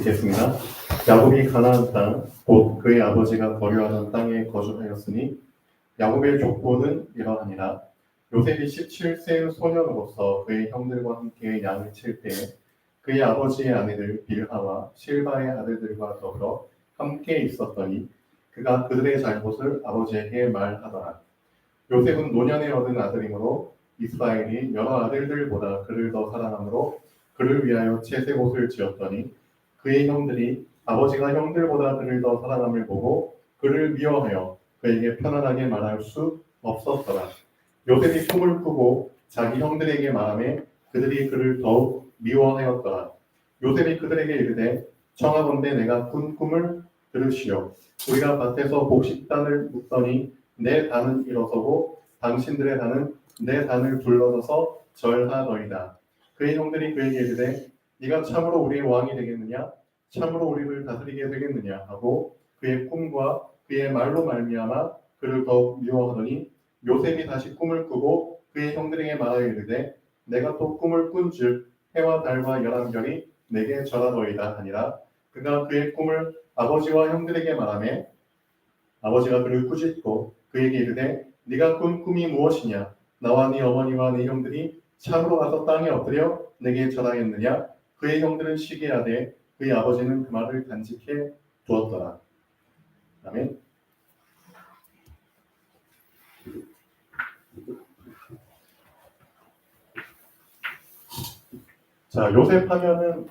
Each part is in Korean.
읽겠습니다. 야곱이 가나안 땅, 곧 그의 아버지가 거류하던 땅에 거주하였으니 야곱의 족보는 이러하니라. 요셉이 17세 소년으로서 그의 형들과 함께 양을 칠 때에 그의 아버지의 아내들 빌하와 실바의 아들들과 더불어 함께 있었더니 그가 그들의 잘못을 아버지에게 말하더라. 요셉은 노년에 얻은 아들이므로 이스라엘이 여러 아들들보다 그를 더 사랑하므로 그를 위하여 채색 옷을 지었더니 그의 형들이 아버지가 형들보다 그를 더 사랑함을 보고 그를 미워하여 그에게 편안하게 말할 수 없었더라. 요셉이 꿈을 꾸고 자기 형들에게 말하매 그들이 그를 더욱 미워하였더라. 요셉이 그들에게 이르되 청하건대 내가 꾼 꿈을 들으시오. 우리가 밭에서 곡식단을 묶더니 내 단은 일어서고 당신들의 단은 내 단을 둘러서서 절하더이다. 그의 형들이 그에게 이르되 네가 참으로 우리의 왕이 되겠느냐? 참으로 우리를 다스리게 되겠느냐? 하고 그의 꿈과 그의 말로 말미암아 그를 더욱 미워하더니 요셉이 다시 꿈을 꾸고 그의 형들에게 말하여 이르되 내가 또 꿈을 꾼즉 해와 달과 열한별이 내게 절하더이다 하니라. 그가 그의 꿈을 아버지와 형들에게 말하며 아버지가 그를 꾸짖고 그에게 이르되 네가 꾼 꿈이 무엇이냐? 나와 네 어머니와 네 형들이 참으로 가서 땅에 엎드려 내게 절하였느냐? 그의 형들은 시기하되 그의 아버지는 그 말을 간직해 두었더라. 아멘. 자, 요셉 하면은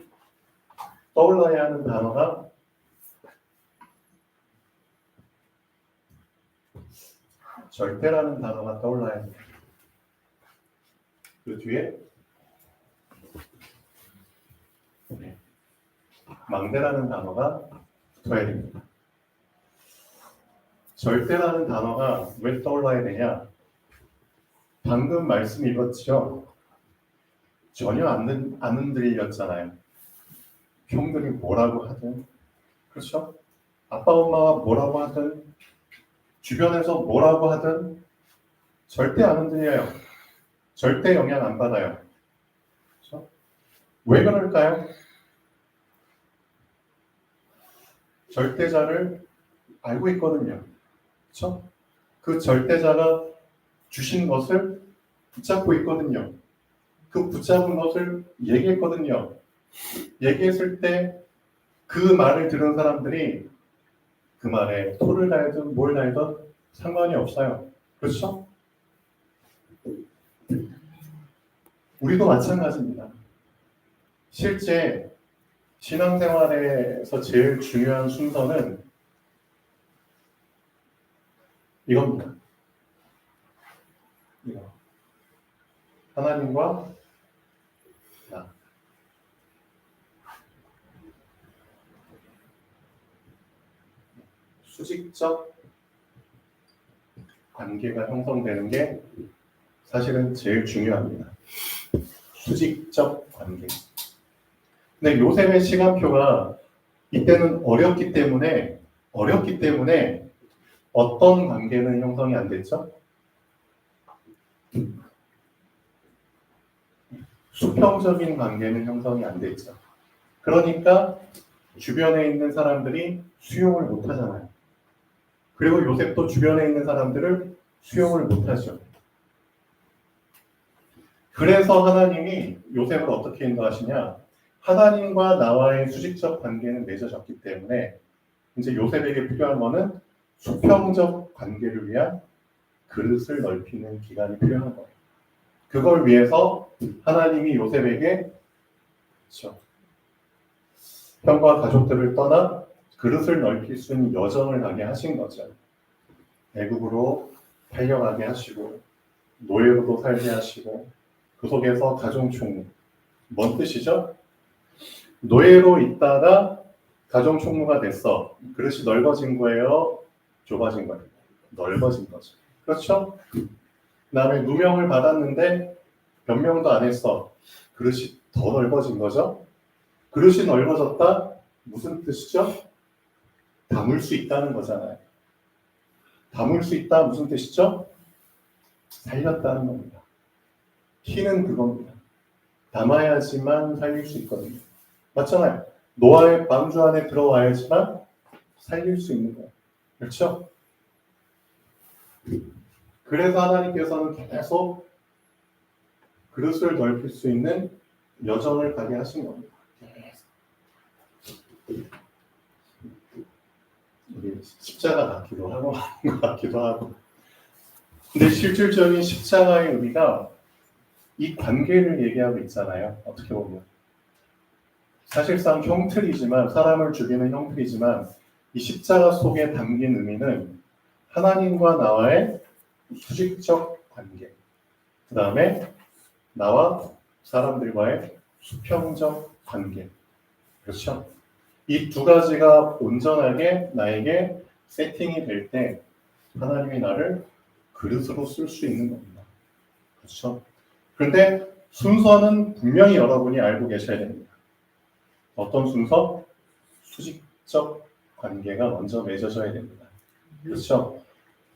떠올라야 하는 단어가 절대라는 단어가 떠올라야 합니다. 그 뒤에 망대라는 단어가 붙어야 됩니다. 절대라는 단어가 왜 떠올라야 되냐? 방금 말씀 읽었죠? 전혀 안 흔들렸잖아요. 형들이 뭐라고 하든, 그렇죠? 아빠 엄마가 뭐라고 하든, 주변에서 뭐라고 하든 절대 안 흔들려요. 절대 영향 안 받아요. 그렇죠? 왜 그럴까요? 절대자를 알고 있거든요. 그렇죠? 그 절대자가 주신 것을 붙잡고 있거든요. 그 붙잡은 것을 얘기했거든요. 얘기했을 때 그 말을 들은 사람들이 그 말에 토를 달든 뭘 달든 상관이 없어요. 그렇죠? 우리도 마찬가지입니다. 실제 신앙생활에서 제일 중요한 순서는 이겁니다. 이거. 하나님과 나. 수직적 관계가 형성되는 게 사실은 제일 중요합니다. 수직적 관계. 근데 요셉의 시간표가 이때는 어렵기 때문에 어떤 관계는 형성이 안 됐죠? 수평적인 관계는 형성이 안 됐죠. 그러니까 주변에 있는 사람들이 수용을 못 하잖아요. 그리고 요셉도 주변에 있는 사람들을 수용을 못 하죠. 그래서 하나님이 요셉을 어떻게 인도하시냐? 하나님과 나와의 수직적 관계는 맺어졌기 때문에 이제 요셉에게 필요한 것은 수평적 관계를 위한 그릇을 넓히는 기간이 필요한 거예요. 그걸 위해서 하나님이 요셉에게 그렇죠. 형과 가족들을 떠나 그릇을 넓힐 수 있는 여정을 가게 하신 거죠. 애굽으로 달려가게 하시고 노예로도 살게 하시고 그 속에서 가정총무. 뭔 뜻이죠? 노예로 있다가 가정총무가 됐어. 그릇이 넓어진 거예요? 좁아진 거예요? 넓어진 거죠. 그렇죠? 그 다음에 누명을 받았는데 변명도 안 했어. 그릇이 더 넓어진 거죠? 그릇이 넓어졌다? 무슨 뜻이죠? 담을 수 있다는 거잖아요. 담을 수 있다 무슨 뜻이죠? 살렸다는 겁니다. 키는 그겁니다. 담아야지만 살릴 수 있거든요. 맞잖아요. 노아의 방주 안에 들어와야지만 살릴 수 있는 거예요. 그렇죠? 그래서 하나님께서는 계속 그릇을 넓힐 수 있는 여정을 가게 하신 겁니다. 우리 십자가 같기도 하고 하는 것 같기도 하고. 근데 실질적인 십자가의 의미가 이 관계를 얘기하고 있잖아요. 어떻게 보면. 사실상 형틀이지만, 사람을 죽이는 형틀이지만, 이 십자가 속에 담긴 의미는 하나님과 나와의 수직적 관계, 그 다음에 나와 사람들과의 수평적 관계. 그렇죠? 이 두 가지가 온전하게 나에게 세팅이 될 때 하나님이 나를 그릇으로 쓸 수 있는 겁니다. 그렇죠? 그런데 순서는 분명히 여러분이 알고 계셔야 됩니다. 어떤 순서? 수직적 관계가 먼저 맺어져야 됩니다. 그렇죠?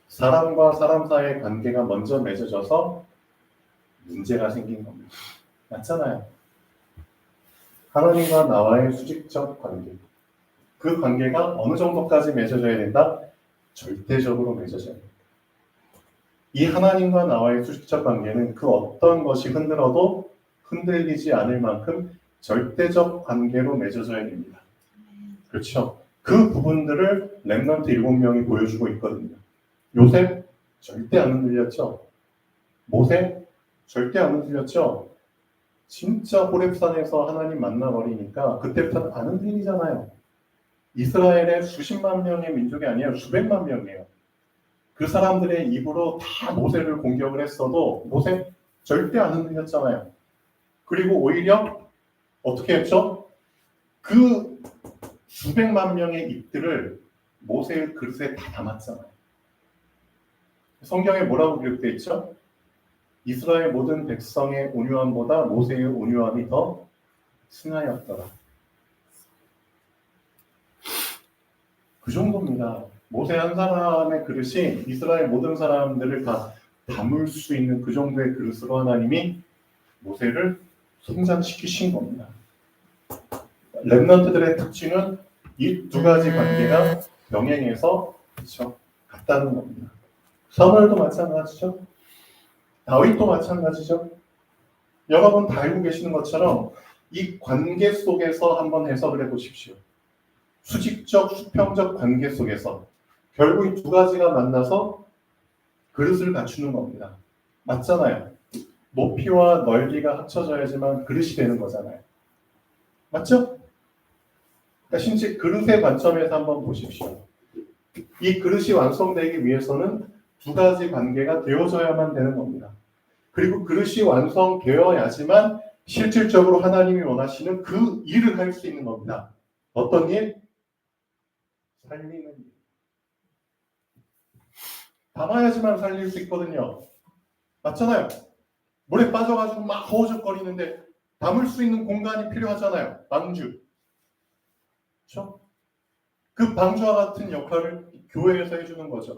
사람과 사람 사이의 관계가 먼저 맺어져서 문제가 생긴 겁니다. 맞잖아요. 하나님과 나와의 수직적 관계. 그 관계가 어느 정도까지 맺어져야 된다? 절대적으로 맺어져야 됩니다. 이 하나님과 나와의 수직적 관계는 그 어떤 것이 흔들어도 흔들리지 않을 만큼 절대적 관계로 맺어져야 됩니다. 그렇죠? 그 부분들을 렘넌트 7명이 보여주고 있거든요. 요셉 절대 안 흔들렸죠? 모세 절대 안 흔들렸죠? 진짜 호렙산에서 하나님 만나버리니까 그때부터는 안 흔들리잖아요. 이스라엘의 수십만 명의 민족이 아니에요. 수백만 명이에요. 그 사람들의 입으로 다 모세를 공격을 했어도 모세 절대 안 흔들렸잖아요. 그리고 오히려 어떻게 했죠? 그 수백만 명의 입들을 모세의 그릇에 다 담았잖아요. 성경에 뭐라고 기록되어 있죠? 이스라엘 모든 백성의 온유함보다 모세의 온유함이 더 승하였더라. 그 정도입니다. 모세 한 사람의 그릇이 이스라엘 모든 사람들을 다 담을 수 있는 그 정도의 그릇으로 하나님이 모세를 성장시키신 겁니다. 렘넌트들의 특징은 이 두 가지 관계가 병행해서 그렇죠? 같다는 겁니다. 사무엘도 마찬가지죠. 다윗도 마찬가지죠. 여러분 다 알고 계시는 것처럼 이 관계 속에서 한번 해석을 해보십시오. 수직적, 수평적 관계 속에서 결국 이 두 가지가 만나서 그릇을 갖추는 겁니다. 맞잖아요. 높이와 넓이가 합쳐져야지만 그릇이 되는 거잖아요. 맞죠? 그러니까 신체 그릇의 관점에서 한번 보십시오. 이 그릇이 완성되기 위해서는 두 가지 관계가 되어져야만 되는 겁니다. 그리고 그릇이 완성되어야지만 실질적으로 하나님이 원하시는 그 일을 할 수 있는 겁니다. 어떤 일? 살리는 일. 담아야지만 살릴 수 있거든요. 맞잖아요. 물에 빠져가지고 막 허우적거리는데 담을 수 있는 공간이 필요하잖아요. 방주. 그렇죠? 그 방주와 같은 역할을 교회에서 해주는 거죠.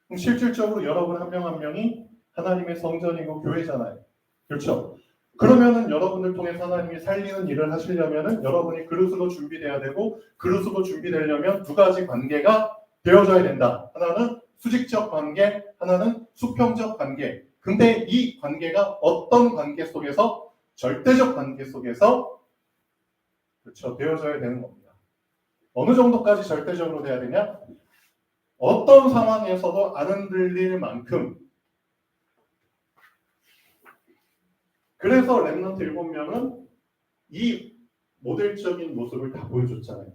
그럼 실질적으로 여러분 한 명 한 명이 하나님의 성전이고 교회잖아요. 그렇죠? 그러면은 여러분을 통해서 하나님이 살리는 일을 하시려면은 여러분이 그릇으로 준비돼야 되고 그릇으로 준비되려면 두 가지 관계가 되어져야 된다. 하나는 수직적 관계, 하나는 수평적 관계. 근데 이 관계가 어떤 관계 속에서 절대적 관계 속에서 그렇죠 되어져야 되는 겁니다. 어느 정도까지 절대적으로 돼야 되냐? 어떤 상황에서도 안 흔들릴 만큼. 그래서 렘넌트 7명은 이 모델적인 모습을 다 보여줬잖아요.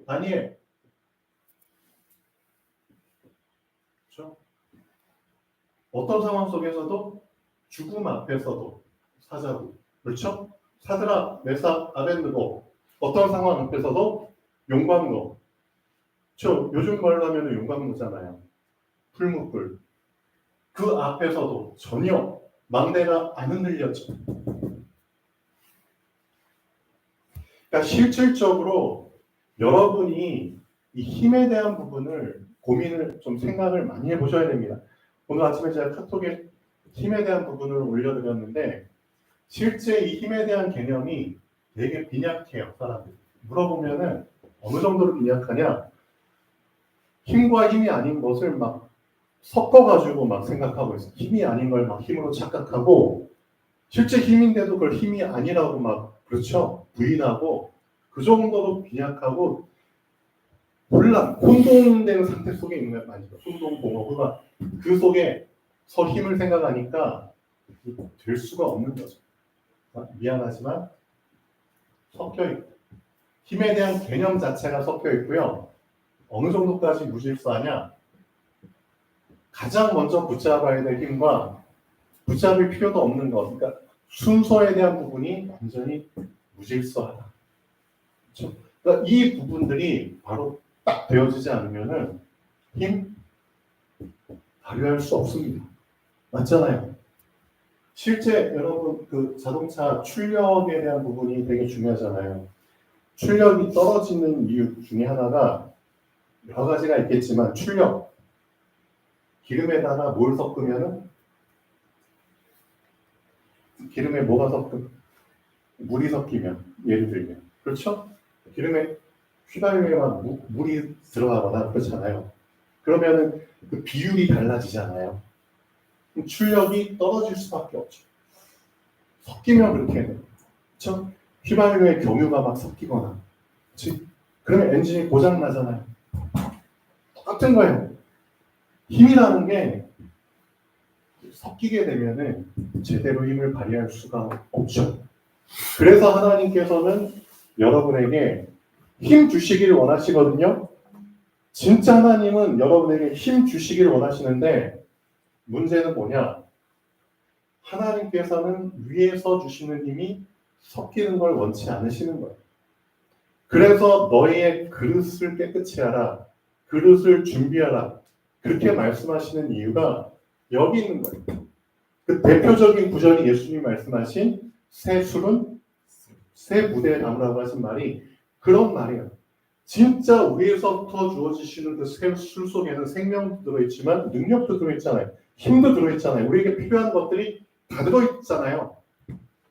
다니엘. 그렇죠? 어떤 상황 속에서도 죽음 앞에서도 사자고. 그렇죠? 사드락, 메삭, 아벤느고 어떤 상황 앞에서도 용광로. 그렇죠? 요즘 말로 하면 용광로잖아요. 풀무불. 그 앞에서도 전혀 막내가 안 흔들렸죠. 그러니까 실질적으로 여러분이 이 힘에 대한 부분을 고민을 좀 생각을 많이 해보셔야 됩니다. 오늘 아침에 제가 카톡에 힘에 대한 부분을 올려드렸는데 실제 이 힘에 대한 개념이 되게 빈약해요. 사람들이. 물어보면은 어느 정도로 빈약하냐? 힘과 힘이 아닌 것을 막 섞어가지고 막 생각하고 있어. 힘이 아닌 걸 막 힘으로 착각하고 실제 힘인데도 그걸 힘이 아니라고 막 그렇죠? 부인하고 그 정도로 빈약하고 혼돈되는 상태 속에 있는 거 아니죠. 혼돈공허가 그 속에 서 힘을 생각하니까 될 수가 없는 거죠. 미안하지만 섞여 있고 힘에 대한 개념 자체가 섞여 있고요. 어느 정도까지 무질서하냐? 가장 먼저 붙잡아야 될 힘과 붙잡을 필요도 없는 것, 그러니까 순서에 대한 부분이 완전히 무질서하다. 그렇죠? 그러니까 이 부분들이 바로 딱 되어지지 않으면은 힘 발휘할 수 없습니다. 맞잖아요. 실제 여러분 그 자동차 출력에 대한 부분이 되게 중요하잖아요. 출력이 떨어지는 이유 중에 하나가 여러 가지가 있겠지만 출력 기름에다가 뭘 섞으면은 기름에 뭐가 섞으면 물이 섞이면 예를 들면 그렇죠? 기름에 휘발유에만 물이 들어가거나 그렇잖아요. 그러면은 그 비율이 달라지잖아요. 출력이 떨어질 수밖에 없죠. 섞이면 그렇게 돼요. 그렇죠? 휘발유에 경유가 막 섞이거나 그렇지? 그러면 엔진이 고장 나잖아요. 똑같은 거예요. 힘이라는 게 섞이게 되면은 제대로 힘을 발휘할 수가 없죠. 그래서 하나님께서는 여러분에게 힘 주시기를 원하시거든요. 진짜 하나님은 여러분에게 힘 주시기를 원하시는데 문제는 뭐냐? 하나님께서는 위에서 주시는 힘이 섞이는 걸 원치 않으시는 거예요. 그래서 너희의 그릇을 깨끗이 하라. 그릇을 준비하라. 그렇게 말씀하시는 이유가 여기 있는 거예요. 그 대표적인 구절이 예수님이 말씀하신 새 술은 새 무대에 담으라고 하신 말이 그런 말이에요. 진짜 위에서부터 주어지시는 그 새 술 속에는 생명도 들어있지만 능력도 들어있잖아요. 힘도 들어있잖아요. 우리에게 필요한 것들이 다 들어있잖아요.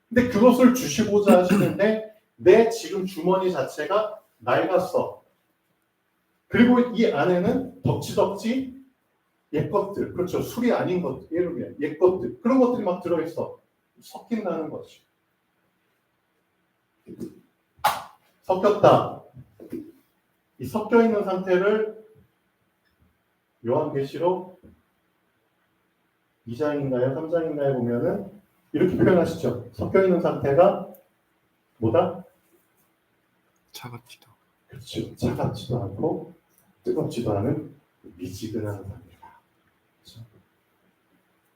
근데 그것을 주시고자 하시는데 내 지금 주머니 자체가 낡았어. 그리고 이 안에는 덕지덕지 옛것들, 그렇죠. 술이 아닌 것들, 예를 들면 옛것들, 그런 것들이 막 들어있어. 섞인다는 거지. 섞였다. 이 섞여 있는 상태를 요한계시록 2장인가요? 3장인가요? 보면은 이렇게 표현하시죠. 섞여 있는 상태가 뭐다? 차갑지도. 그렇죠. 차갑지도 않고 뜨겁지도 않은 미지근한 상태다. 그렇죠?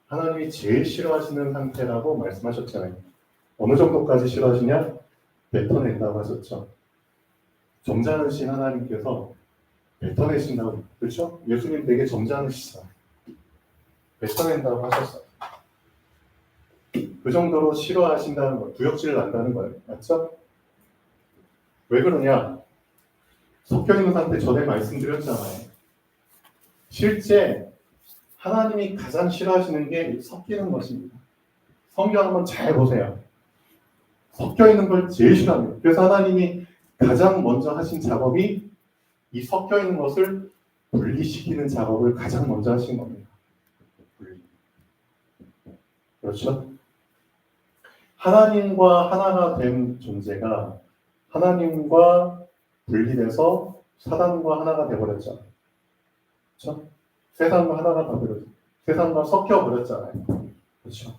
하나님이 제일 싫어하시는 상태라고 말씀하셨잖아요. 어느 정도까지 싫어하시냐? 뱉어낸다고 하셨죠. 점잖으신 하나님께서 뱉어내신다고, 그렇죠? 예수님 되게 점잖으시다. 뱉어낸다고 하셨어요. 그 정도로 싫어하신다는 거, 구역질을 난다는 거예요. 맞죠? 왜 그러냐? 섞여있는 상태 전에 말씀드렸잖아요. 실제 하나님이 가장 싫어하시는 게 섞이는 것입니다. 성경 한번 잘 보세요. 섞여있는 걸 제일 싫어합니다. 그래서 하나님이 가장 먼저 하신 작업이 이 섞여있는 것을 분리시키는 작업을 가장 먼저 하신 겁니다. 분리. 그렇죠? 하나님과 하나가 된 존재가 하나님과 분리돼서 사단과 하나가 되어버렸잖아요. 그렇죠? 세상과 하나가 되어버렸죠. 세상과 섞여버렸잖아요. 그렇죠?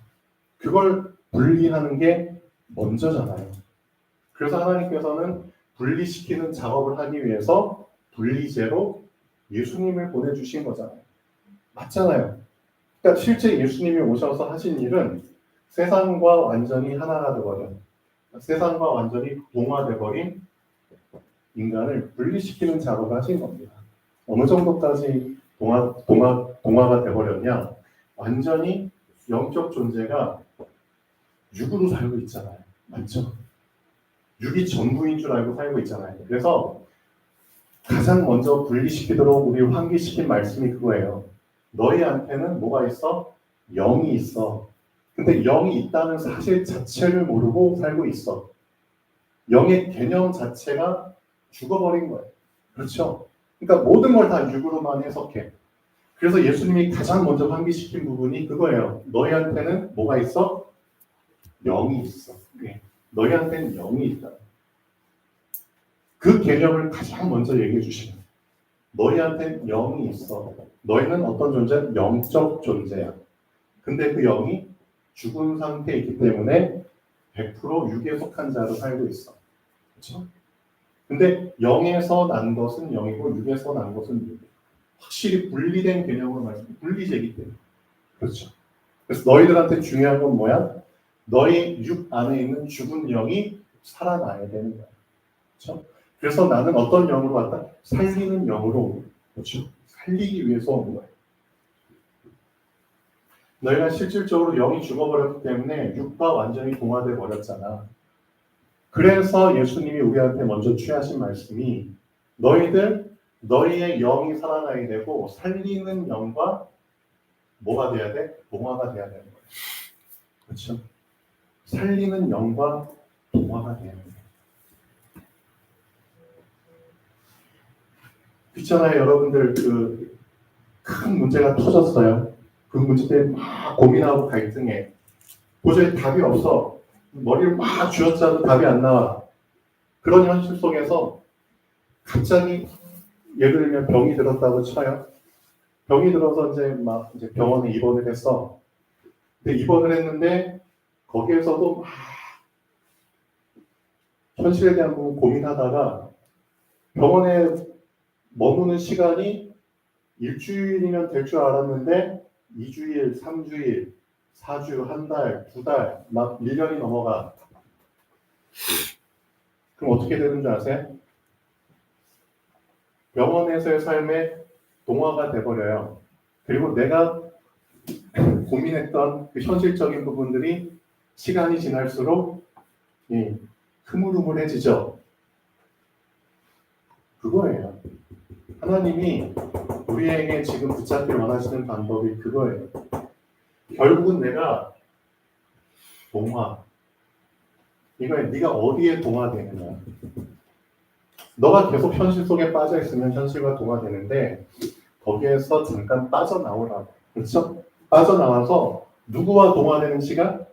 그걸 분리하는 게 먼저잖아요. 그래서 하나님께서는 분리시키는 작업을 하기 위해서 분리제로 예수님을 보내주신 거잖아요. 맞잖아요. 그러니까 실제 예수님이 오셔서 하신 일은 세상과 완전히 하나가 되어버린, 세상과 완전히 동화되어버린 인간을 분리시키는 작업을 하신 겁니다. 어느 정도까지 동화가 되어버렸냐? 완전히 영적 존재가 육으로 살고 있잖아요. 맞죠? 육이 전부인 줄 알고 살고 있잖아요. 그래서 가장 먼저 분리시키도록 우리 환기시킨 말씀이 그거예요. 너희한테는 뭐가 있어? 영이 있어. 근데 영이 있다는 사실 자체를 모르고 살고 있어. 영의 개념 자체가 죽어버린 거예요. 그렇죠? 그러니까 모든 걸 다 육으로만 해석해. 그래서 예수님이 가장 먼저 환기시킨 부분이 그거예요. 너희한테는 뭐가 있어? 영이 있어. 너희한테는 영이 있다. 그 개념을 가장 먼저 얘기해 주시는 너희한테는 영이 있어. 너희는 어떤 존재? 영적 존재야. 근데 그 영이 죽은 상태에 있기 때문에 100% 육에 속한 자로 살고 있어. 그렇죠? 근데 영에서 난 것은 영이고 육에서 난 것은 육이야. 확실히 분리된 개념으로 말씀드리면 분리되기 때문에. 그렇죠. 그래서 너희들한테 중요한 건 뭐야? 너희 육 안에 있는 죽은 영이 살아나야 되는 거야. 그렇죠? 그래서 나는 어떤 영으로 왔다? 살리는 영으로 온 거야. 그렇죠? 살리기 위해서 온 거야. 너희가 실질적으로 영이 죽어버렸기 때문에 육과 완전히 동화돼 버렸잖아. 그래서 예수님이 우리한테 먼저 취하신 말씀이 너희의 영이 살아나야 되고 살리는 영과 뭐가 돼야 돼? 동화가 돼야 되는 거예요. 그렇죠? 살리는 영과 동화가 돼야 돼요. 있잖아요, 여러분들 그 큰 문제가 터졌어요. 그 문제 때문에 막 고민하고 갈등해. 도저히 답이 없어. 머리를 막 쥐어짜도 답이 안 나와. 그런 현실 속에서 갑자기 예를 들면 병이 들었다고 쳐요. 병이 들어서 이제 병원에 입원을 했어. 근데 입원을 했는데 거기에서도 막 현실에 대한 부분 고민하다가 병원에 머무는 시간이 일주일이면 될 줄 알았는데 2주일, 3주일, 4주, 한 달, 2달, 막 1년이 넘어가. 그럼 어떻게 되는 줄 아세요? 병원에서의 삶에 동화가 돼버려요. 그리고 내가 고민했던 그 현실적인 부분들이 시간이 지날수록 흐물흐물해지죠. 그거예요. 하나님이 우리에게 지금 붙잡길 원하시는 방법이 그거예요. 결국은 내가 동화. 이거에 네가 어디에 동화되느냐. 너가 계속 현실 속에 빠져 있으면 현실과 동화되는데 거기에서 잠깐 빠져나오라고. 그렇죠? 빠져나와서 누구와 동화되는 시간?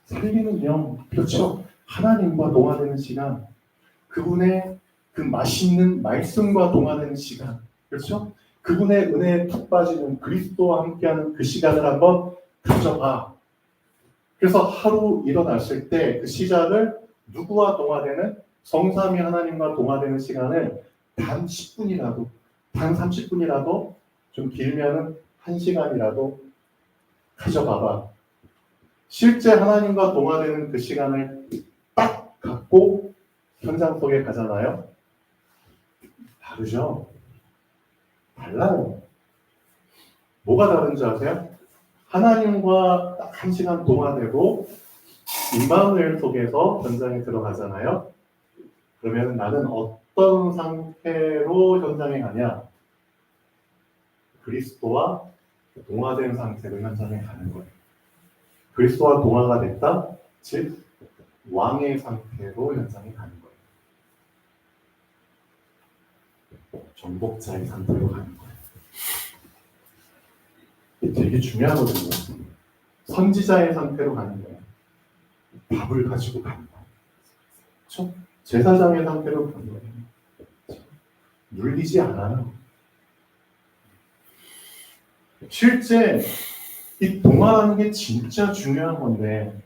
살리는 영. 그렇죠? 하나님과 동화되는 시간. 그분의 그 맛있는 말씀과 동화되는 시간. 그렇죠? 그분의 은혜에 푹 빠지는 그리스도와 함께하는 그 시간을 한번 가져봐. 그래서 하루 일어났을 때 그 시작을 누구와 동화되는 성삼위 하나님과 동화되는 시간을 단 10분이라도, 단 30분이라도 좀 길면은 1시간이라도 가져봐봐. 실제 하나님과 동화되는 그 시간을 딱 갖고 현장 속에 가잖아요. 다르죠? 달라요. 뭐가 다른지 아세요? 하나님과 딱 1시간 동화되고 임마누엘 속에서 현장에 들어가잖아요. 그러면 나는 어떤 상태로 현장에 가냐? 그리스도와 동화된 상태로 현장에 가는 거예요. 그리스도와 동화가 됐다? 즉 왕의 상태로 현장에 가는 거예요. 정복자의 상태로 가는 거예요. 이게 되게 중요하거든요. 선지자의 상태로 가는 거예요. 밥을 가지고 가는 거예요. 그렇죠? 제사장의 상태로 가는 거예요. 그렇죠? 눌리지 않아요. 실제 이 동화라는 게 진짜 중요한 건데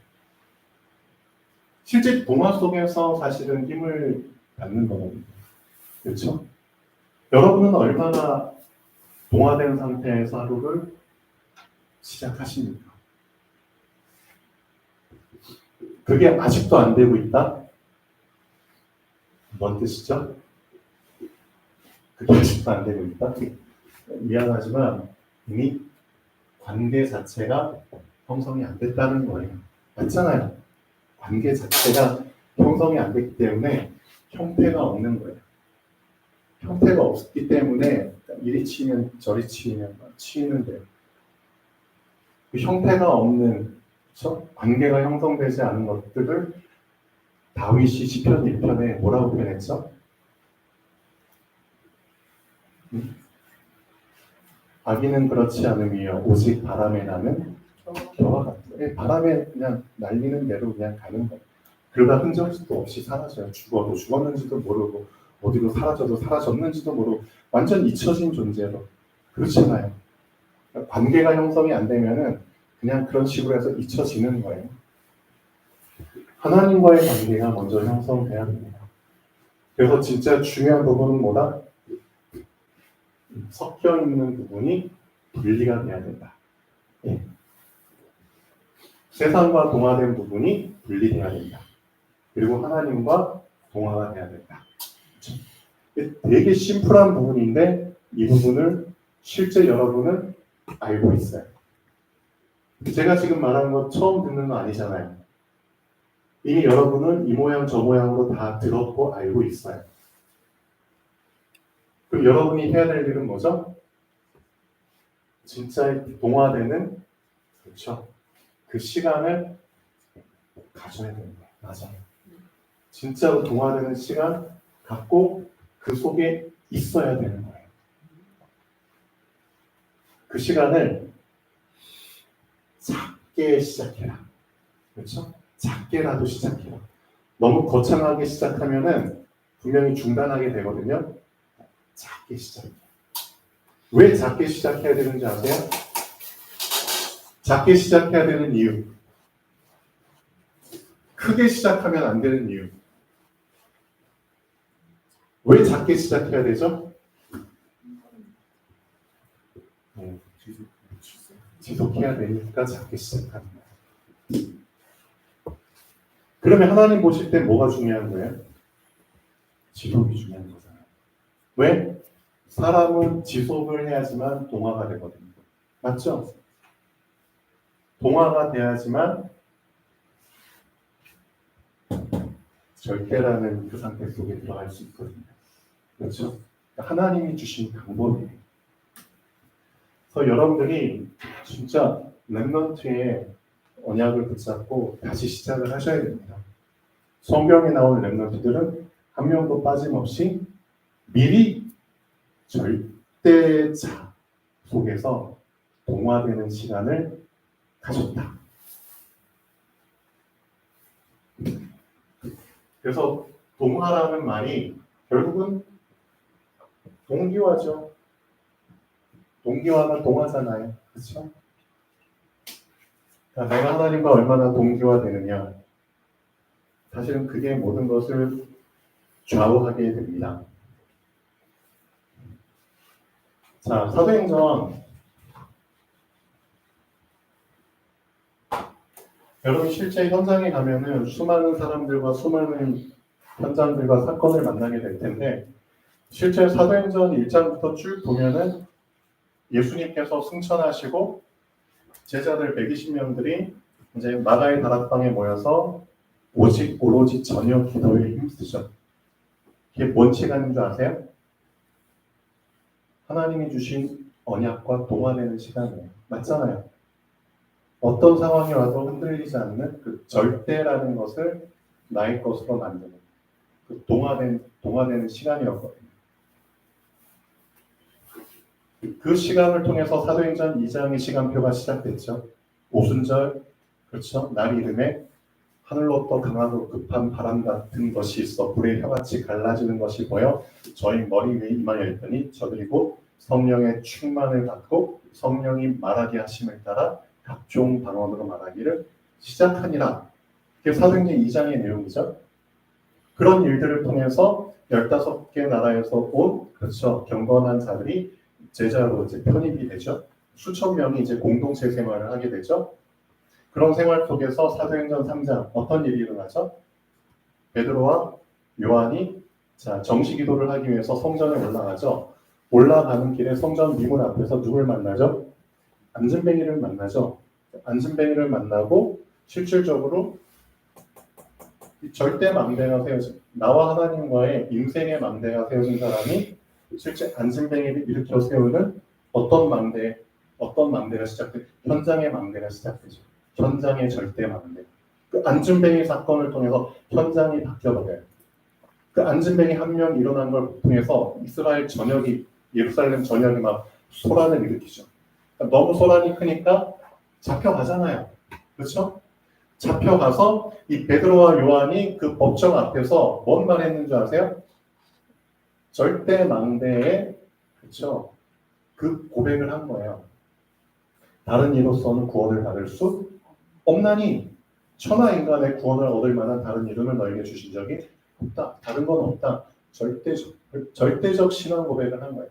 실제 동화 속에서 사실은 힘을 받는 거거든요. 그렇죠? 여러분은 얼마나 동화된 상태에서 하루를 시작하십니까? 그게 아직도 안 되고 있다? 뭔 뜻이죠? 그게 아직도 안 되고 있다? 미안하지만 이미 관계 자체가 형성이 안 됐다는 거예요. 맞잖아요. 관계 자체가 형성이 안 됐기 때문에 형태가 없는 거예요. 형태가 없기 때문에 이리 치면 저리 치이는 돼요. 그 형태가 없는, 그렇죠? 관계가 형성되지 않은 것들을 다윗이 시편 1편에 뭐라고 표현했죠? 아기는 그렇지 않음이요 오직 바람에 나는 겨와 같다. 바람에 그냥 날리는 대로 그냥 가는 거예요. 그러다 흔적도 없이 사라져요. 죽어도 죽었는지도 모르고 어디로 사라져도 사라졌는지도 모르고 완전 잊혀진 존재로. 그렇잖아요. 관계가 형성이 안 되면은 그냥 그런 식으로 해서 잊혀지는 거예요. 하나님과의 관계가 먼저 형성돼야 됩니다. 그래서 진짜 중요한 부분은 뭐다? 섞여 있는 부분이 분리가 돼야 된다. 예. 세상과 동화된 부분이 분리돼야 된다. 그리고 하나님과 동화가 돼야 된다. 그렇죠? 되게 심플한 부분인데 이 부분을 실제 여러분은 알고 있어요. 제가 지금 말한 거 처음 듣는 거 아니잖아요. 이미 여러분은 이 모양 저 모양으로 다 들었고 알고 있어요. 그럼 여러분이 해야 될 일은 뭐죠? 진짜 동화되는, 그렇죠? 그 시간을 가져야 되는 거예요. 맞아요. 진짜로 동화되는 시간 갖고 그 속에 있어야 되는 거예요. 그 시간을 작게 시작해라. 그렇죠? 작게라도 시작해라. 너무 거창하게 시작하면은 분명히 중단하게 되거든요. 작게 시작해요. 왜 작게 시작해야 되는지 아세요? 작게 시작해야 되는 이유. 크게 시작하면 안 되는 이유. 왜 작게 시작해야 되죠? 지속해야 되니까 작게 시작하는 거예요. 그러면 하나님 보실 때 뭐가 중요한 거예요? 지속이 중요한 거잖아요. 왜? 사람은 지속을 해야지만 동화가 되거든요. 맞죠? 동화가 돼야지만 절대라는 그 상태 속에 들어갈 수 있거든요. 그렇죠? 하나님이 주신 방법이에요. 그래서 여러분들이 진짜 렘넌트의 언약을 붙잡고 다시 시작을 하셔야 됩니다. 성경에 나온 렘넌트들은 한 명도 빠짐없이 미리 절대자 속에서 동화되는 시간을 가졌다. 그래서 동화라는 말이 결국은 동기화죠. 동기화가 동화잖아요. 그렇죠? 그러니까 내가 하나님과 얼마나 동기화되느냐. 사실은 그게 모든 것을 좌우하게 됩니다. 자, 사도행전. 여러분 실제 현장에 가면은 수많은 사람들과 수많은 현장들과 사건을 만나게 될 텐데 실제 사도행전 1장부터 쭉 보면은 예수님께서 승천하시고 제자들 120명들이 이제 마가의 다락방에 모여서 오로지 저녁 기도에 힘쓰죠. 이게 뭔 시간인 줄 아세요? 하나님이 주신 언약과 동화되는 시간이에요. 맞잖아요. 어떤 상황이 와도 흔들리지 않는 그 절대라는 것을 나의 것으로 만드는 그 동화되는 시간이었거든요. 그 시간을 통해서 사도행전 2장의 시간표가 시작됐죠. 오순절, 그렇죠? 날 이름에 하늘로부터 강하고 급한 바람 같은 것이 있어 불의 혀같이 갈라지는 것이 보여 저희 머리 위에 임하였더니 저들이 곧 성령의 충만을 받고 성령이 말하게 하심을 따라 각종 방언으로 말하기를 시작하니라. 그게 사도행전 2장의 내용이죠. 그런 일들을 통해서 15개 나라에서 온 그렇죠. 경건한 자들이 제자로 이제 편입이 되죠. 수천 명이 이제 공동체 생활을 하게 되죠. 그런 생활 속에서 사도행전 3장 어떤 일이 일어나죠? 베드로와 요한이 정시 기도를 하기 위해서 성전에 올라가죠. 올라가는 길에 성전 미문 앞에서 누굴 만나죠? 안진뱅이를 만나죠. 안진뱅이를 만나고 실질적으로 절대 망대가 세워진 나와 하나님과의 인생의 망대가 세워진 사람이 실제 안진뱅이를 일으켜 세우는 어떤 망대가 시작돼? 현장의 망대가 시작되죠. 현장의 절대 망대. 그 안진뱅이 사건을 통해서 현장이 바뀌어버려요. 그 안진뱅이 한 명 일어난 걸 통해서 이스라엘 전역이, 예루살렘 전역이 막 소란을 일으키죠. 그러니까 너무 소란이 크니까 잡혀가잖아요. 그렇죠? 잡혀가서 이 베드로와 요한이 그 법정 앞에서 뭔 말 했는 줄 아세요? 절대 망대에, 그렇죠? 그 고백을 한 거예요. 다른 이로서는 구원을 받을 수 없나니 천하 인간의 구원을 얻을 만한 다른 이름을 너에게 주신 적이 없다. 다른 건 없다. 절대적 신앙 고백을 한 거예요.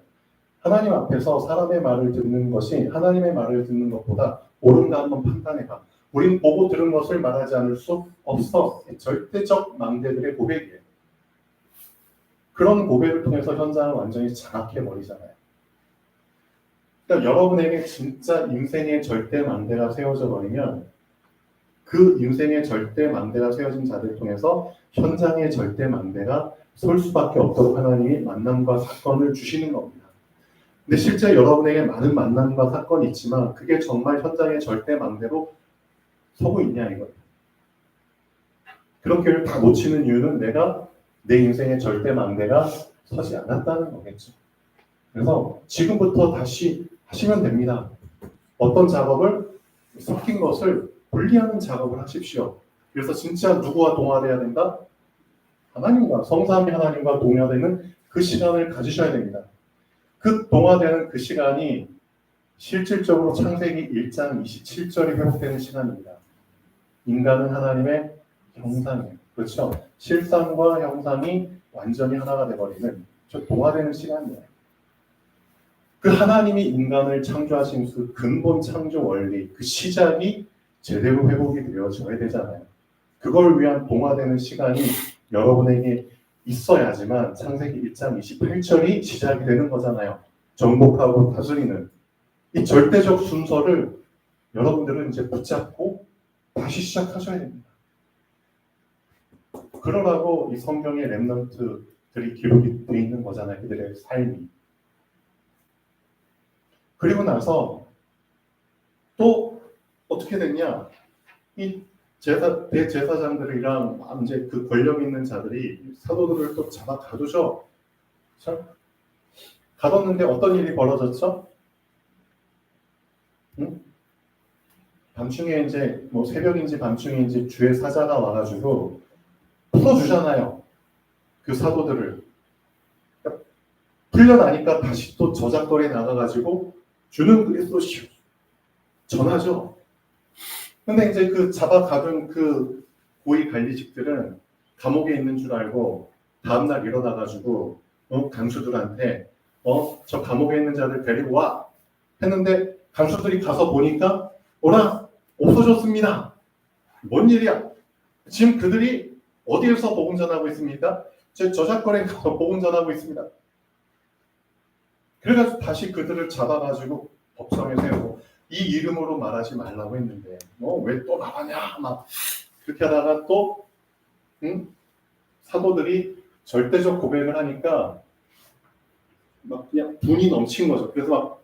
하나님 앞에서 사람의 말을 듣는 것이 하나님의 말을 듣는 것보다 옳은가 한번 판단해봐. 우린 보고 들은 것을 말하지 않을 수 없어. 절대적 망대들의 고백이에요. 그런 고백을 통해서 현장을 완전히 장악해버리잖아요. 그러니까 여러분에게 진짜 인생의 절대 망대가 세워져 버리면 그 인생의 절대 망대가 세워진 자들을 통해서 현장의 절대 망대가 설 수밖에 없도록 하나님이 만남과 사건을 주시는 겁니다. 근데 실제 여러분에게 많은 만남과 사건이 있지만 그게 정말 현장의 절대 망대로 서고 있냐 이거예요. 그런 기회를 다 놓치는 이유는 내가 내 인생의 절대 망대가 서지 않았다는 거겠죠. 그래서 지금부터 다시 하시면 됩니다. 어떤 작업을 섞인 것을 분리하는 작업을 하십시오. 그래서 진짜 누구와 동화돼야 된다? 하나님과, 성삼위 하나님과 동화되는 그 시간을 가지셔야 됩니다. 그 동화되는 그 시간이 실질적으로 창세기 1장 27절이 회복되는 시간입니다. 인간은 하나님의 형상이에요. 그렇죠? 실상과 형상이 완전히 하나가 되어버리는 저 동화되는 시간이에요. 그 하나님이 인간을 창조하신 그 근본 창조 원리, 그 시작이 제대로 회복이 되어져야 되잖아요. 그걸 위한 동화되는 시간이 여러분에게 있어야지만 창세기 1장 28절이 시작이 되는 거잖아요. 정복하고 다스리는 이 절대적 순서를 여러분들은 이제 붙잡고 다시 시작하셔야 됩니다. 그러라고 이 성경의 렘넌트들이 기록이 되어 있는 거잖아요. 그들의 삶이. 그리고 나서 또 어떻게 됐냐? 이 대제사장들이랑 이제 그 권력 있는 자들이 사도들을 또 잡아 가두죠. 그렇죠? 가뒀는데 어떤 일이 벌어졌죠? 응? 밤중에 이제 뭐 새벽인지 밤중인지 주의 사자가 와가지고 풀어주잖아요. 그 사도들을. 풀려나니까 다시 또 저작거리에 나가가지고 주는 그리스도 전하죠. 근데 이제 그 잡아 가둔 그 고위 관리직들은 감옥에 있는 줄 알고 다음날 일어나가지고 강수들한테 저 감옥에 있는 자들 데리고 와 했는데 강수들이 가서 보니까 오라 없어졌습니다. 뭔 일이야? 지금 그들이 어디에서 복음 전하고 있습니까? 제 저작거리에 가서 복음 전하고 있습니다. 그래가지고 다시 그들을 잡아가지고 법정에 세우고 이 이름으로 말하지 말라고 했는데 왜 또 나가냐 막 그렇게 하다가 또 사도들이 절대적 고백을 하니까 막 그냥 분이 넘친 거죠. 그래서 막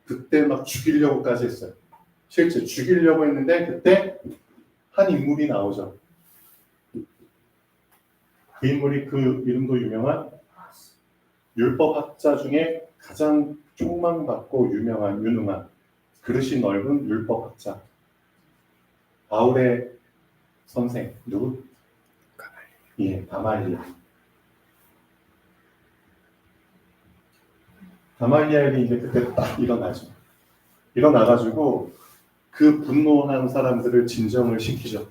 그때 막 죽이려고까지 했어요. 실제 죽이려고 했는데 그때 한 인물이 나오죠. 그 인물이 그 이름도 유명한 율법학자 중에 가장 촉망받고 유능한 그릇이 넓은 율법학자 바울의 선생 누구? 가말리엘. 가말리엘이 이제 그때 딱 일어나죠. 일어나가지고 그 분노한 사람들을 진정을 시키죠.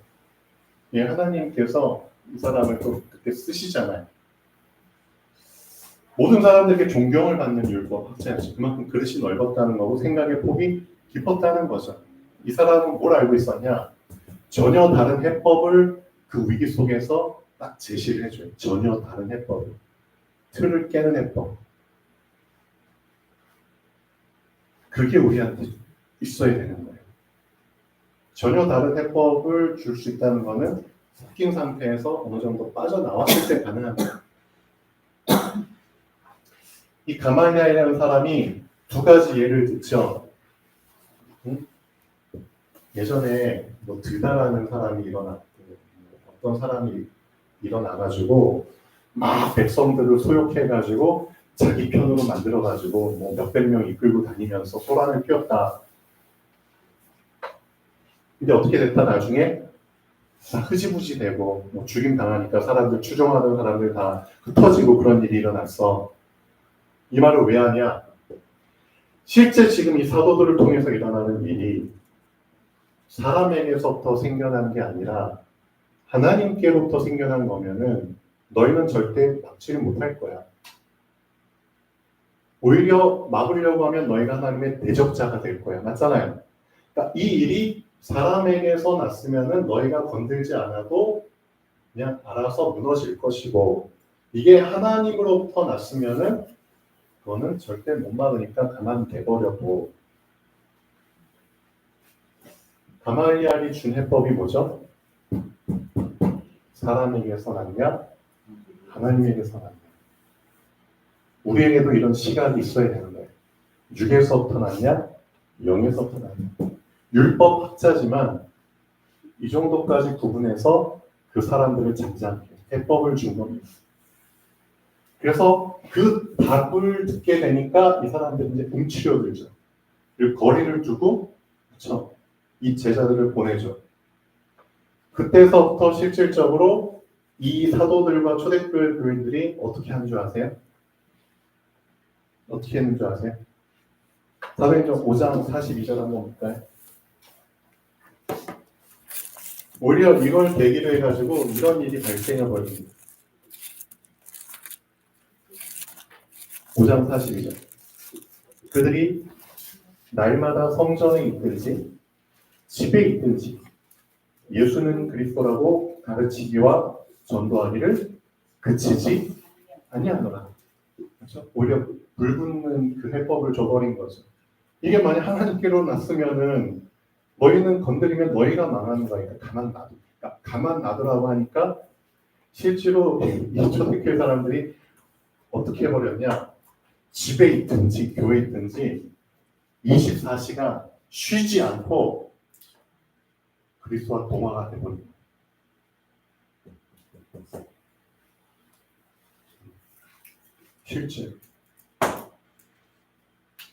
하나님께서 이 사람을 또 그때 쓰시잖아요. 모든 사람들에게 존경을 받는 율법학자였죠. 그만큼 그릇이 넓었다는 거고 생각의 폭이 깊었다는 거죠. 이 사람은 뭘 알고 있었냐? 전혀 다른 해법을 그 위기 속에서 딱 제시를 해줘요. 전혀 다른 해법을. 틀을 깨는 해법. 그게 우리한테 있어야 되는 거예요. 전혀 다른 해법을 줄 수 있다는 거는 섞인 상태에서 어느 정도 빠져나왔을 때 가능한 거예요. 이 가말리엘이라는 사람이 두 가지 예를 듣죠. 예전에 뭐 드다라는 사람이 일어났고 어떤 사람이 일어나가지고 막 백성들을 소욕해가지고 자기 편으로 만들어가지고 뭐 몇백 명 이끌고 다니면서 소란을 피웠다. 근데 어떻게 됐다 나중에 다 흐지부지 되고 뭐 죽임 당하니까 사람들 추종하던 사람들 다 흩어지고 그런 일이 일어났어. 이 말을 왜 하냐? 실제 지금 이 사도들을 통해서 일어나는 일이 사람에게서부터 생겨난 게 아니라 하나님께로부터 생겨난 거면은 너희는 절대 막지를 못할 거야. 오히려 막으려고 하면 너희가 하나님의 대적자가 될 거야. 맞잖아요. 그러니까 이 일이 사람에게서 났으면은 너희가 건들지 않아도 그냥 알아서 무너질 것이고, 이게 하나님으로부터 났으면은 그거는 절대 못 막으니까 가만 내버려고. 가말리알이 준 해법이 뭐죠? 사람에게서 났냐? 하나님에게서 났냐? 우리에게도 이런 시각이 있어야 되는 거예요. 육에서부터 났냐? 영에서부터 났냐? 율법 학자지만 이 정도까지 구분해서 그 사람들을 잠잠케 해법을 준 겁니다. 그래서 그 답을 듣게 되니까 이 사람들이 이제 움츠려들죠. 그리고 거리를 두고 그렇죠? 이 제자들을 보내죠. 그때서부터 실질적으로 이 사도들과 초대교회 교인들이 어떻게 하는 줄 아세요? 어떻게 했는 줄 아세요? 사도행전 5장 42절 한번 볼까요? 오히려 이걸 계기로 해가지고 이런 일이 발생해버립니다. 5장 42절. 그들이 날마다 성전에 있든지 집에 있든지 예수는 그리스도라고 가르치기와 전도하기를 그치지 아니하노라. 그렇죠? 오히려 불붙는 그 해법을 줘버린 거죠. 이게 만약 하나님께로 났으면은 너희는 건드리면 너희가 망하는 거니까 가만 놔둬. 그러니까 가만 놔두라고 하니까 실제로 이 초대교회 사람들이 어떻게 해버렸냐? 집에 있든지 교회에 있든지 24시간 쉬지 않고 그리스도와 동화가 되버립니다. 실제.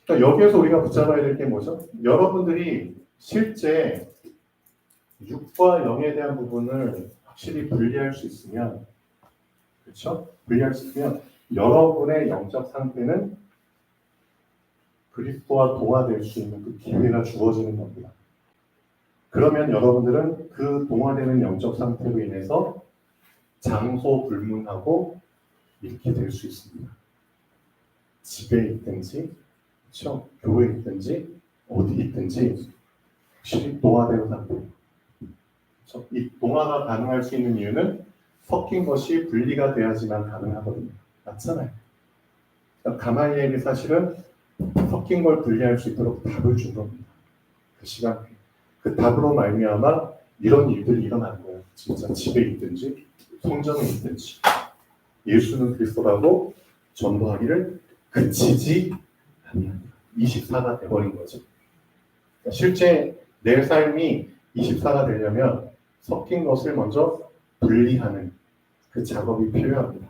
그러니까 여기에서 우리가 붙잡아야 될 게 뭐죠? 여러분들이 실제 육과 영에 대한 부분을 확실히 분리할 수 있으면, 그렇죠? 분리할 수 있으면 여러분의 영적 상태는 그리스도와 동화될 수 있는 그 기회가 주어지는 겁니다. 그러면 여러분들은 그 동화되는 영적 상태로 인해서 장소 불문하고 이렇게 될 수 있습니다. 집에 있든지, 그렇죠? 교회에 있든지, 어디 있든지 확실히 동화되는 상태. 그렇죠? 이 동화가 가능할 수 있는 이유는 섞인 것이 분리가 돼야지만 가능하거든요. 맞잖아요. 그러니까 가말리엘이 사실은 섞인 걸 분리할 수 있도록 답을 준 겁니다. 그 시간, 그 답으로 말미암아 이런 일들이 일어나는 거예요. 진짜 집에 있든지 성전에 있든지 예수는 그리스도라고 전도하기를 그치지 아니합니다. 24가 돼버린 거죠. 그러니까 실제 내 삶이 24가 되려면 섞인 것을 먼저 분리하는 그 작업이 필요합니다.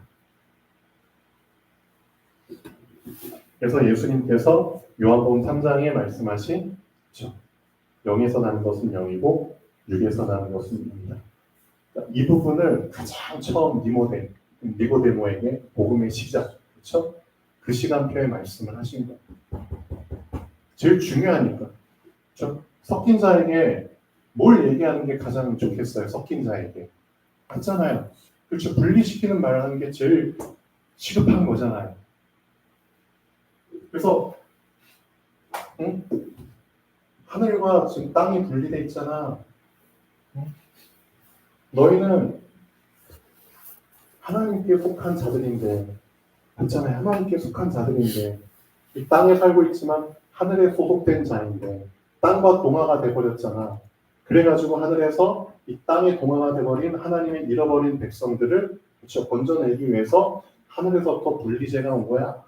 그래서 예수님께서 요한복음 3장에 말씀하신 영에서 나는 것은 영이고 육에서 나는 것은 육이다. 이 부분을 가장 처음 니고데모에게 복음의 시작, 그렇죠? 그 시간표에 말씀을 하신 거예요. 제일 중요하니까, 그렇죠? 섞인 자에게 뭘 얘기하는 게 가장 좋겠어요? 섞인 자에게 맞잖아요. 그렇죠? 분리시키는 말을 하는 게 제일 시급한 거잖아요. 그래서 하늘과 지금 땅이 분리돼 있잖아. 너희는 하나님께 속한 자들인데, 맞잖아요. 하나님께 속한 자들인데, 이 땅에 살고 있지만 하늘에 소속된 자인데, 땅과 동화가 돼버렸잖아. 그래가지고 하늘에서 이 땅에 동화가 돼버린 하나님의 잃어버린 백성들을 그렇죠, 건져내기 위해서 하늘에서부터 분리제가 온 거야.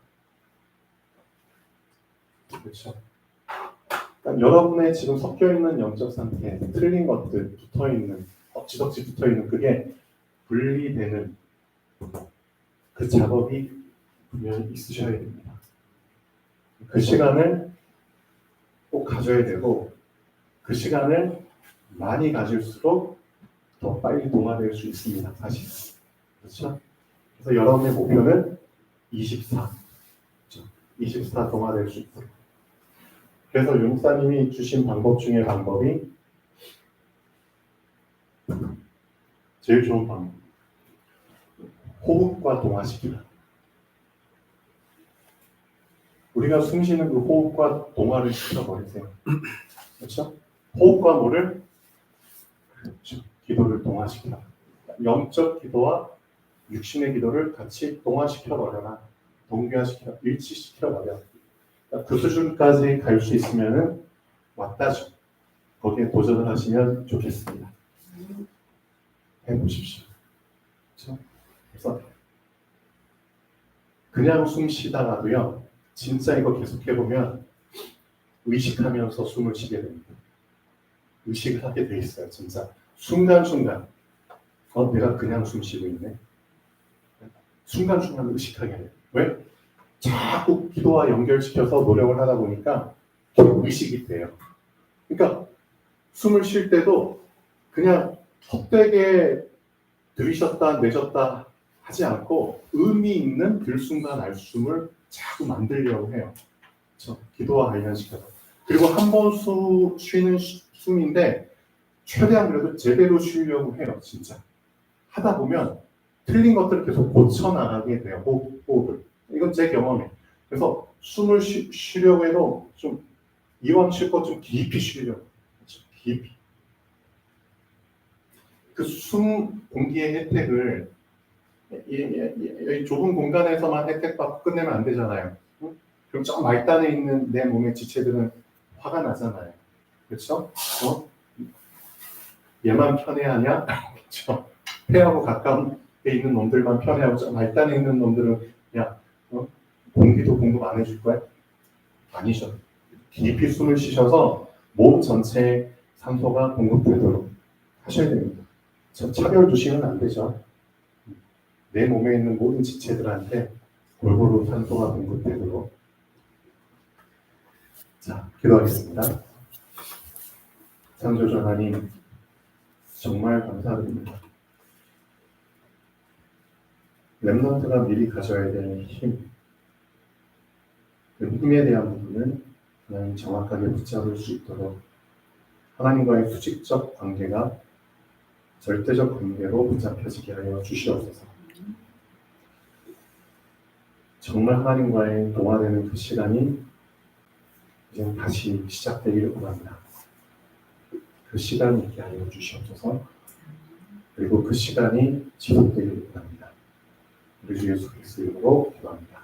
그렇죠. 그러니까 여러분의 지금 섞여 있는 영적 상태, 틀린 것들, 붙어 있는, 엎치덕치 붙어 있는 그게 분리되는 그 작업이 분명히 있으셔야 됩니다. 그 시간을 꼭 가져야 되고, 그 시간을 많이 가질수록 더 빨리 동화될 수 있습니다. 사실. 그렇죠? 그래서 여러분의 목표는 24. 그렇죠? 24 동화될 수 있도록. 그래서 용사님이 주신 방법 중에 방법이 제일 좋은 방법. 호흡과 동화시키다. 우리가 숨 쉬는 그 호흡과 동화를 시켜버리세요. 그렇죠? 호흡과 뭐를? 그렇죠. 기도를 동화시키다. 영적 기도와 육신의 기도를 같이 동화시켜버려라. 동기화시켜, 일치시켜버려. 그러니까 그 수준까지 갈 수 있으면은 왔다죠. 거기에 도전을 하시면 좋겠습니다. 해보십시오. 그렇죠? 그래서 그냥 숨 쉬다가도요, 진짜 이거 계속 해보면 의식하면서 숨을 쉬게 됩니다. 의식을 하게 돼 있어요, 진짜. 순간순간. 내가 그냥 숨 쉬고 있네. 순간순간 의식하게 돼요. 왜? 자꾸 기도와 연결시켜서 노력을 하다 보니까 의식이 돼요. 그러니까 숨을 쉴 때도 그냥 헛되게 들이셨다 내셨다 하지 않고 의미 있는 들숨과 날숨을 자꾸 만들려고 해요. 그렇죠? 기도와 관련시켜서. 그리고 한 번 쉬는 숨인데 최대한 그래도 제대로 쉬려고 해요. 진짜. 하다 보면 틀린 것들을 계속 고쳐나가게 돼요. 호흡을. 이건 제 경험이에요. 그래서 숨을 쉬려고 해도 좀 이왕 쉴 것 좀 깊이 쉬려고. 그렇죠? 깊이. 그 숨 공기의 혜택을 이 좁은 공간에서만 혜택 받고 끝내면 안 되잖아요. 응? 그럼 저 말단에 있는 내 몸의 지체들은 화가 나잖아요. 그렇죠? 얘만 편애하냐? 그렇죠? 폐하고 가까운 데 있는 놈들만 편애하고 저 말단에 있는 놈들은 야, 공기도 공급 안 해줄 거야? 아니죠. 깊이 숨을 쉬셔서 몸 전체에 산소가 공급되도록 하셔야 됩니다. 차별 두시면 안 되죠. 내 몸에 있는 모든 지체들한테 골고루 산소가 공급되도록. 자, 기도하겠습니다. 창조주 하나님, 정말 감사드립니다. 렘넌트가 미리 가져야 되는 힘, 그 힘에 대한 부분을 하나님 정확하게 붙잡을 수 있도록 하나님과의 수직적 관계가 절대적 관계로 붙잡혀지게 하여 주시옵소서. 정말 하나님과의 동화되는 그 시간이 이제 다시 시작되기를 원합니다. 그 시간이 있게 하여 주시옵소서. 그리고 그 시간이 지속되기를 원합니다. 우리 주 예수 그리스도로 기도합니다.